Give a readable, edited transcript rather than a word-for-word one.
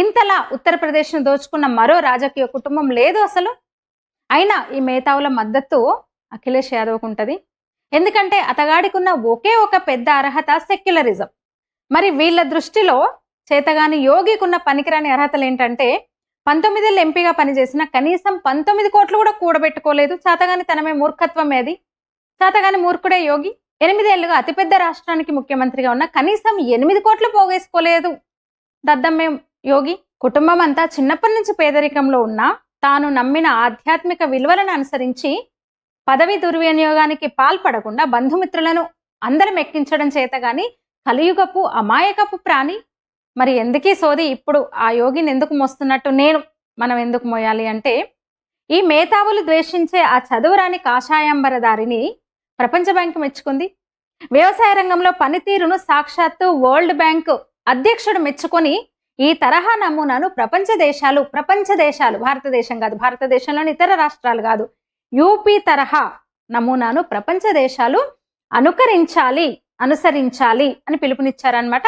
ఇంతలా ఉత్తరప్రదేశ్ను దోచుకున్న మరో రాజకీయ కుటుంబం లేదు అసలు. అయినా ఈ మేధావుల మద్దతు అఖిలేష్ యాదవ్కు ఉంటుంది. ఎందుకంటే అతగాడికున్న ఒకే ఒక పెద్ద అర్హత సెక్యులరిజం. మరి వీళ్ళ దృష్టిలో చేతగాని యోగికున్న పనికిరాని అర్హతలు ఏంటంటే 19 ఏళ్ళు ఎంపీగా పనిచేసిన కనీసం 19 కోట్లు కూడా కూడబెట్టుకోలేదు. చేతగాని తనమే మూర్ఖత్వం ఏది? చేతగాని మూర్ఖుడే యోగి. 8 ఏళ్లుగా అతిపెద్ద రాష్ట్రానికి ముఖ్యమంత్రిగా ఉన్న కనీసం 8 కోట్లు పోగేసుకోలేదు దద్దమ్మే యోగి. కుటుంబం అంతా చిన్నప్పటి నుంచి పేదరికంలో ఉన్నా తాను నమ్మిన ఆధ్యాత్మిక విలువలను అనుసరించి పదవి దుర్వినియోగానికి పాల్పడకుండా బంధుమిత్రులను అందరం ఎక్కించడం చేత గాని కలియుగపు అమాయకపు ప్రాణి. మరి ఎందుకీ సోది? ఇప్పుడు ఆ యోగిని ఎందుకు మోస్తున్నట్టు మనం ఎందుకు మోయాలి అంటే, ఈ మేధావులు ద్వేషించే ఆ చదువురాని కాషాయాంబరదారిని ప్రపంచ బ్యాంకు మెచ్చుకుంది. వ్యవసాయ రంగంలో పనితీరును సాక్షాత్తు వరల్డ్ బ్యాంక్ అధ్యక్షుడు మెచ్చుకొని ఈ తరహా నమూనాను ప్రపంచ దేశాలు భారతదేశం కాదు, భారతదేశంలోని ఇతర రాష్ట్రాలు కాదు, యూపీ తరహా నమూనాను ప్రపంచ దేశాలు అనుసరించాలి అని పిలుపునిచ్చారన్నమాట.